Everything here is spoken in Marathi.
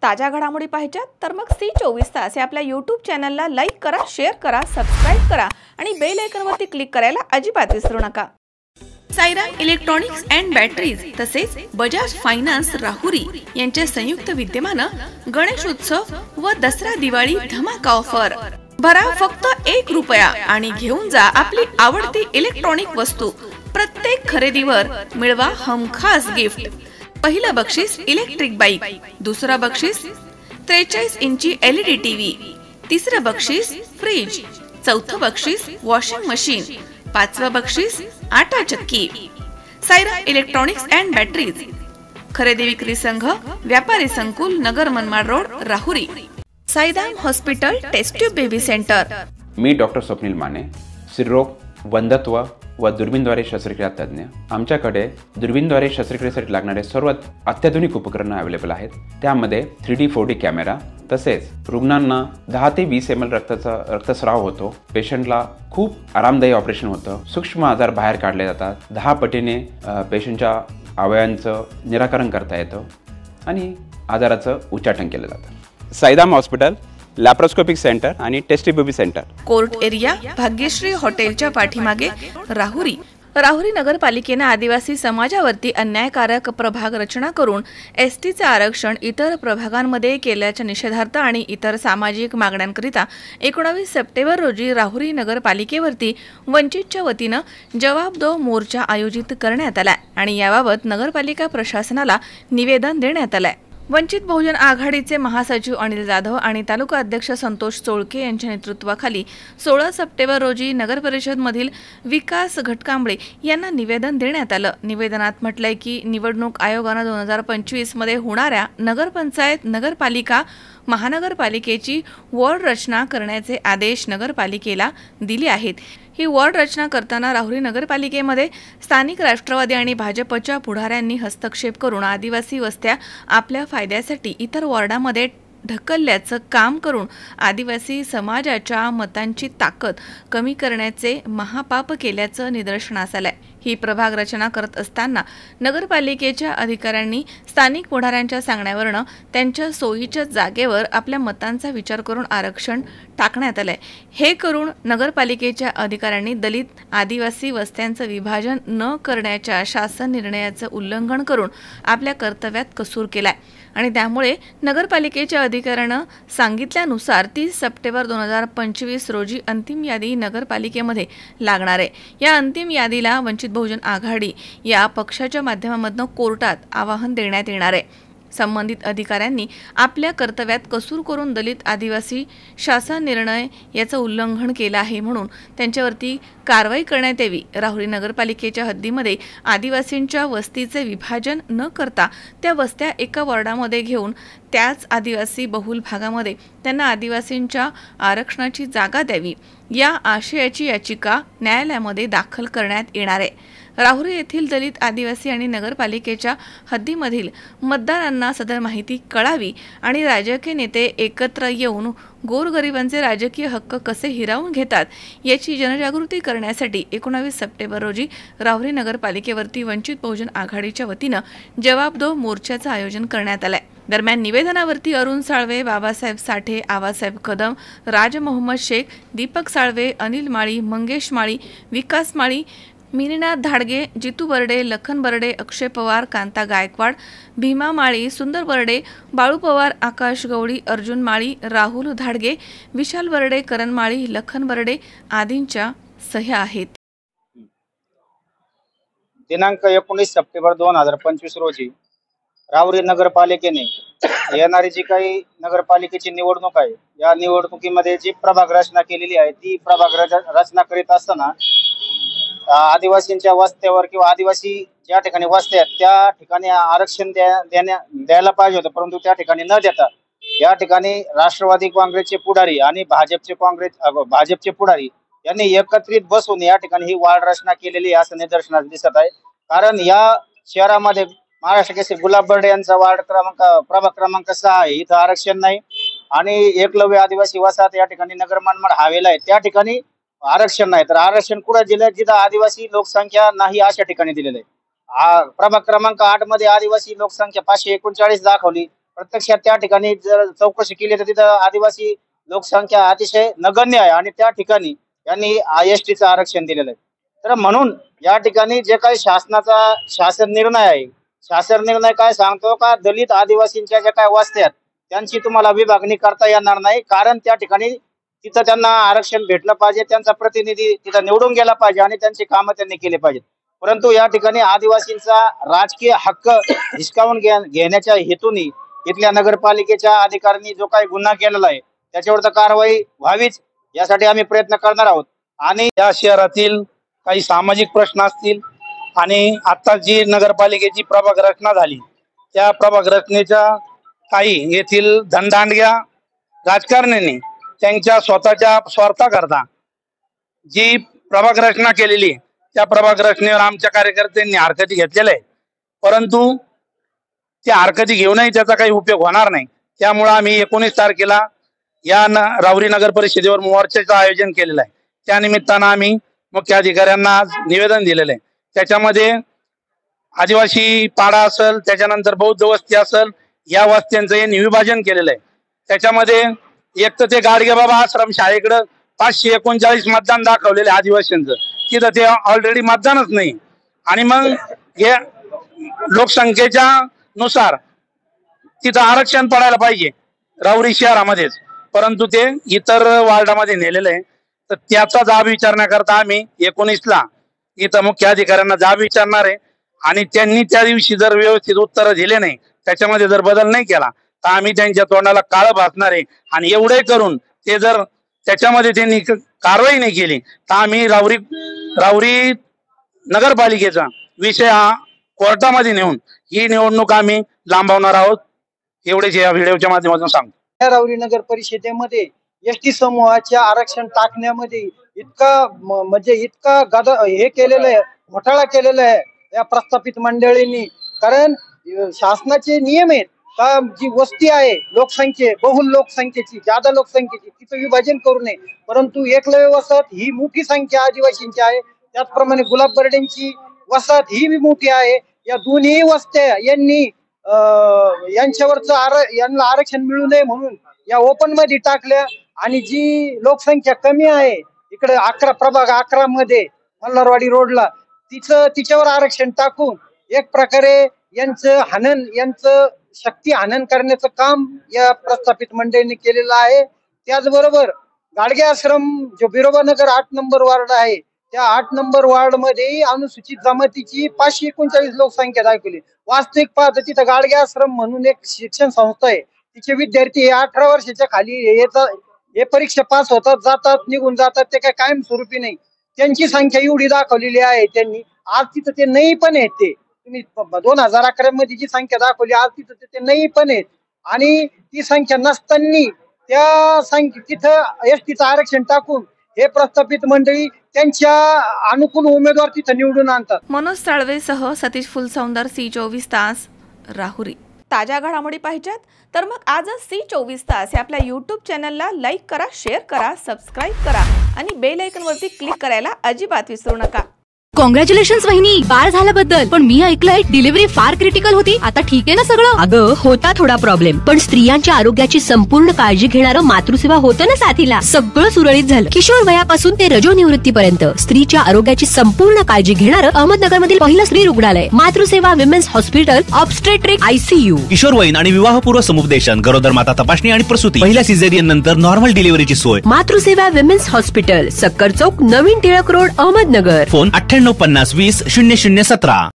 ताज्या घडामोडी पाहिजेत तर मग C24 या आपल्या YouTube चॅनलला लाईक करा, शेअर करा, सबस्क्राइब करा आणि बेल आयकॉनवरती क्लिक करायला अजिबात विसरू नका। सायरा इलेक्ट्रॉनिक्स अँड बॅटरीज तसेच बजाज फायनान्स राहुरी यांच्या संयुक्त विद्यमानं गणेशोत्सव व दसरा दिवाळी धमाका ऑफर। भरा फक्त 1 रुपया आणि घेऊन जा आपली आवडती इलेक्ट्रॉनिक वस्तू। प्रत्येक खरेदीवर मिळवा हमखास गिफ्ट। पहिलं बक्षीस इलेक्ट्रिक बाईक, दुसरा बक्षीस 43 इंची LED टीव्ही, तिसरं बक्षीस फ्रीज, चौथं बक्षीस वॉशिंग मशीन, पाचवं बक्षीस आटा चक्की। सायरा इलेक्ट्रॉनिक्स अँड बॅटरीज, खरेदी विक्री संघ, व्यापारी संकुल, नगर Manmad road, Rahuri. Saidam hospital test tube baby centre. मी डॉक्टर स्वप्नील माने, स्त्रीरोग, वंध्यत्व व दुर्बीणद्वारे शस्त्रक्रिया तज्ञ। आमच्याकडे दुर्बीणद्वारे शस्त्रक्रियेसाठी लागणारे सर्व अत्याधुनिक उपकरणं अवेलेबल आहेत। त्यामध्ये 3D 4D कॅमेरा, तसेच रुग्णांना 10 ते 20 ml रक्तस्राव होतो। पेशंटला खूप आरामदायी ऑपरेशन होतं। सूक्ष्म आजार बाहेर काढले जातात। 10 पटीने पेशंटच्या अवयवांचं निराकरण करता येतं आणि आजाराचं उच्चाटन केलं जातं। साईदाम हॉस्पिटल लॅप्रोस्कोपिक सेंटर आणि test baby centre, court area, Bhagyashree हॉटेलच्या पाठीमागे, राहुरी। राहुरी नगरपालिकेने आदिवासी समाजावरती अन्यायकारक प्रभाग रचना करून STचे आरक्षण इतर प्रभागांमध्ये केल्याच्या निषेधार्थ आणि इतर सामाजिक मागण्यांकरिता 19 सप्टेंबर रोजी राहुरी नगरपालिकेवरती वंचितच्या वतीनं जवाब दो मोर्चा आयोजित करण्यात आला आणि याबाबत नगरपालिका प्रशासनाला निवेदन देण्यात आलंय। वंचित बहुजन आघाडीचे महासचिव अनिल जाधव आणि तालुका अध्यक्ष संतोष चोळके यांच्या नेतृत्वाखाली 16 सप्टेंबर रोजी नगर परिषद मधील विकास घटकांबळे यांना निवेदन देण्यात आलं। निवेदनात म्हटलंय की निवडणूक आयोगानं 2025 मध्ये होणाऱ्या नगरपंचायत, नगरपालिका, महानगरपालिकेची वॉर्ड रचना करण्याचे आदेश नगरपालिकेला दिले आहेत। ही वॉर्ड रचना करताना राहुरी नगरपालिकेमध्ये स्थानिक राष्ट्रवादी आणि भाजपच्या पुढाऱ्यांनी हस्तक्षेप करून आदिवासी वस्त्या आपल्या फायद्यासाठी इतर वॉर्डामध्ये ढकलल्याचं काम करून आदिवासी समाजाच्या मतांची ताकद कमी करण्याचे महापाप केल्याचं निदर्शनास आलंय। ही प्रभाग रचना करत असताना नगरपालिकेच्या अधिकाऱ्यांनी स्थानिक पुढाऱ्यांच्या सांगण्यावरनं त्यांच्या सोयीच्या जागेवर आपल्या मतांचा विचार करून आरक्षण टाकण्यात आलंय। हे करून नगरपालिकेच्या अधिकाऱ्यांनी दलित, आदिवासी वस्त्यांचं विभाजन न करण्याच्या शासन निर्णयाचं उल्लंघन करून आपल्या कर्तव्यात कसूर केलाय आणि त्यामुळे नगरपालिकेच्या अधिकाऱ्यानं सांगितल्यानुसार 30 सप्टेंबर 2025 रोजी अंतिम यादी नगरपालिकेमध्ये लागणार आहे। या अंतिम यादीला वंचित बहुजन आघाडी या पक्षाच्या माध्यमातून कोर्टात आवाहन देण्यात येणार आहे। संबंधित अधिकाऱ्यांनी आपल्या कर्तव्यात कसूर करून दलित, आदिवासी शासन निर्णय याचं उल्लंघन केलं आहे म्हणून त्यांच्यावरती कारवाई करण्यात यावी। राहुरी नगरपालिकेच्या हद्दीमध्ये आदिवासींच्या वस्तीचे विभाजन न करता त्या वस्त्या एका वॉर्डामध्ये घेऊन त्याच आदिवासी बहुल भागामध्ये त्यांना आदिवासींच्या आरक्षणाची जागा द्यावी, या आशयाची याचिका न्यायालयामध्ये दाखल करण्यात येणार आहे। राहुरी येथील दलित, आदिवासी आणि नगरपालिकेच्या हद्दीमधील मतदारांना सदर माहिती कळावी आणि राजकीय नेते एकत्र येऊन गोरगरिबांचे राजकीय हक्क कसे हिरावून घेतात याची जनजागृती करण्यासाठी 19 सप्टेंबर रोजी राहुरी नगरपालिकेवरती वंचित बहुजन आघाडीच्या वतीनं जवाब दो मोर्चाचं आयोजन करण्यात आलंय। दरम्यान निवेदनावरती अरुण साळवे, बाबासाहेब साठे, आवासाहेब कदम, राज मोहम्मद शेख, दीपक साळवे, अनिल माळी, मंगेश माळी, विकास माळी, मिनीनाथ धाडगे, जितू बर्डे, लखन बर्डे, अक्षय पवार, कांता गायकवाड, भीमा माळी, सुंदर बर्डे, बाळू पवार, आकाश गवळी, अर्जुन माळी, राहुल धाडगे, विशाल बर्डे, करण माळी, लखन बर्डे आदींच्या सह्या आहेत। दिनांक 19 सप्टेंबर 2025 रोजी राहुरी नगरपालिकेने येणारी जी काही नगरपालिकेची निवडणूक आहे, या निवडणुकीमध्ये जी प्रभाग रचना केलेली आहे ती प्रभाग रचना करीत असताना आदिवासींच्या वस्त्यावर किंवा आदिवासी ज्या ठिकाणी वस्त्या आहेत त्या ठिकाणी आरक्षण द्यायला पाहिजे होतं, परंतु त्या ठिकाणी न देता या ठिकाणी राष्ट्रवादी काँग्रेसचे पुढारी आणि भाजपचे पुढारी यांनी एकत्रित बसून या ठिकाणी ही वार्ड रचना केलेली असं निदर्शनास दिसत आहे। कारण या शहरामध्ये महाराष्ट्र केसरी गुलाब बर्डे यांचा प्रभाग क्रमांक 6 आहे, इथं आरक्षण नाही आणि एकलव्य आदिवासी वसाहत या ठिकाणी नगर मनमाड हवेला आहे, त्या ठिकाणी आरक्षण नाही। तर आरक्षण कुठे दिलं, जिथं आदिवासी लोकसंख्या नाही अशा ठिकाणी दिलेलं आहे। प्रभाग क्रमांक 8 मध्ये आदिवासी लोकसंख्या 539 दाखवली, प्रत्यक्षात त्या ठिकाणी जर चौकशी केली तर तिथं आदिवासी लोकसंख्या अतिशय नगण्य आहे आणि त्या ठिकाणी यांनी एसटीचं आरक्षण दिलेलं आहे. तर म्हणून या ठिकाणी जे काही शासनाचा शासन निर्णय आहे, शासन निर्णय काय सांगतो का दलित आदिवासींच्या ज्या काय वस्त्या आहेत त्यांची तुम्हाला विभागणी करता येणार नाही, कारण त्या ठिकाणी तिथं त्यांना आरक्षण भेटलं पाहिजे, त्यांचा प्रतिनिधी तिथं निवडून गेला पाहिजे आणि त्यांची कामं त्यांनी केली पाहिजेत. परंतु या ठिकाणी आदिवासींचा राजकीय हक्क हिसकावून घेण्याच्या हेतूने इथल्या नगरपालिकेच्या अधिकाऱ्यांनी जो काही गुन्हा केलेला आहे त्याच्यावर तर कारवाई व्हावीच, यासाठी आम्ही प्रयत्न करणार आहोत. आणि या शहरातील काही सामाजिक प्रश्न असतील आणि आता जी नगरपालिकेची प्रभाग रचना झाली त्या प्रभाग रचनेच्या काही येथील धनदांडग्या राजकारण्यांनी त्यांच्या स्वतःच्या स्वार्थाकरता जी प्रभाग रचना केलेली त्या प्रभाग रचनेवर आमच्या कार्यकर्त्यांनी हरकती घेतलेल्या आहे, परंतु त्या हरकती घेऊनही त्याचा काही उपयोग होणार नाही. त्यामुळे आम्ही 19 तारखेला या राहुरी नगर परिषदेवर मोर्चाचं आयोजन केलेलं आहे. त्या निमित्तानं आम्ही मुख्य अधिकाऱ्यांना निवेदन दिलेलं आहे. त्याच्यामध्ये आदिवासी पाडा असेल, त्याच्यानंतर बौद्ध वस्ती असेल, या वस्त्यांचं हे विभाजन केलेलं आहे. त्याच्यामध्ये एक तर ते गाडगेबाबा आश्रम शाळेकडे 539 मतदान दाखवलेले आदिवासींचं, तिथं ते ऑलरेडी मतदानच नाही. आणि मग हे लोकसंख्येच्या नुसार तिथं आरक्षण पडायला पाहिजे राहुरी शहरामध्येच, परंतु ते इतर वार्डामध्ये नेलेलं आहे. तर त्याचा जाब विचारण्याकरता आम्ही 19ला इथं मुख्य अधिकाऱ्यांना जाब विचारणार आहे आणि त्यांनी त्या दिवशी जर व्यवस्थित उत्तर दिले नाही, त्याच्यामध्ये जर बदल नाही केला तर आम्ही त्यांच्या तोंडाला काळं भासणार आहे. आणि एवढे करून ते जर त्याच्यामध्ये त्यांनी कारवाई नाही केली तर आम्ही राहुरी नगरपालिकेचा विषय हा कोर्टामध्ये नेऊन ही निवडणूक आम्ही लांबवणार आहोत. एवढेच या व्हिडिओच्या माध्यमातून सांगतो. राहुरी नगर परिषदेमध्ये एसटी समूहाच्या आरक्षण टाकण्यामध्ये इतका हे केलेलं आहे, घोटाळा केलेला आहे या प्रस्थापित मंडळींनी. कारण शासनाचे नियम आहेत का जी वस्ती आहे बहुल लोकसंख्येची, जादा लोकसंख्येची, तिचं विभाजन करू नये. परंतु एकलव्य वसाहत ही मोठी संख्या आदिवासींची आहे, त्याचप्रमाणे गुलाब बर्डेंची वसाहत ही मोठी आहे. या दोन्ही वस्त्या यांनी यांना आरक्षण मिळू नये म्हणून या ओपन मध्ये टाकल्या. आणि जी लोकसंख्या कमी आहे इकडे प्रभाग 11 मध्ये मल्हारवाडी रोडला तिच्यावर आरक्षण टाकून एक प्रकारे यांचं शक्ती हनन करण्याचं काम या प्रस्थापित मंडळींनी केलेलं आहे. त्याचबरोबर गाडगे आश्रम जो बिरोबा नगर 8 नंबर वार्ड आहे त्या 8 नंबर वार्ड मध्ये अनुसूचित जमातीची 539 लोकसंख्या दाखवली. वास्तविक पाहता तिथं गाडगे आश्रम म्हणून एक शिक्षण संस्था आहे, तिचे विद्यार्थी 18 वर्षाच्या खाली हे परीक्षा पास होतात, जातात, निघून जातात, ते काय कायमस्वरूपी नाही. त्यांची संख्या एवढी दाखवलेली आहे त्यांनी. आज तिथं ते नाही पण आहेत, ते तुम्ही 2011 मध्ये जी संख्या दाखवली आज तिथं ते नाही पण आहेत. आणि ती संख्या नसताना त्या तिथं एसटीचं आरक्षण टाकून हे प्रस्थापित मंडळी त्यांच्या अनुकूल उमेदवार तिथं निवडून आणतात. मनोज साळवेसह सतीश फुलसौंदर, C24 तास, राहुरी. ताज्या घडामोडी पाहिजेत तर मग आजच C24 तास या आपल्या YouTube चॅनलला लाईक करा, शेअर करा, सबस्क्राईब करा आणि बेल आयकॉनवरती क्लिक करायला अजिबात विसरू नका. कॉंग्रॅच्युलेशन्स वहिनी, बाळ झाल्याबद्दल. पण मी ऐकलंय डिलिव्हरी फार क्रिटिकल होती. आता ठीक आहे ना सगळं? अगं होता थोडा प्रॉब्लेम, पण स्त्रियांच्या आरोग्याची संपूर्ण काळजी घेणारं मातृसेवा होतं ना साथीला. सगळं सुरळीत झालं. किशोर वयापासून ते रजोनिवृत्तीपर्यंत स्त्रीच्या आरोग्याची संपूर्ण काळजी घेणारं अहमदनगरमधील पहिलं स्त्री रुग्णालय Matruseva women's hospital, obstetric ICU. किशोरवयीन आणि विवाहपूर्व समुपदेशन, गरोदर माता तपासणी आणि प्रसूती, पहिल्या सिझेरियन नंतर नॉर्मल डिलिव्हरीची सोय. मातृसेवा विमेन्स हॉस्पिटल, सक्कर चौक, नवीन टिळक रोड, अहमदनगर. फोन 9850 20 0017.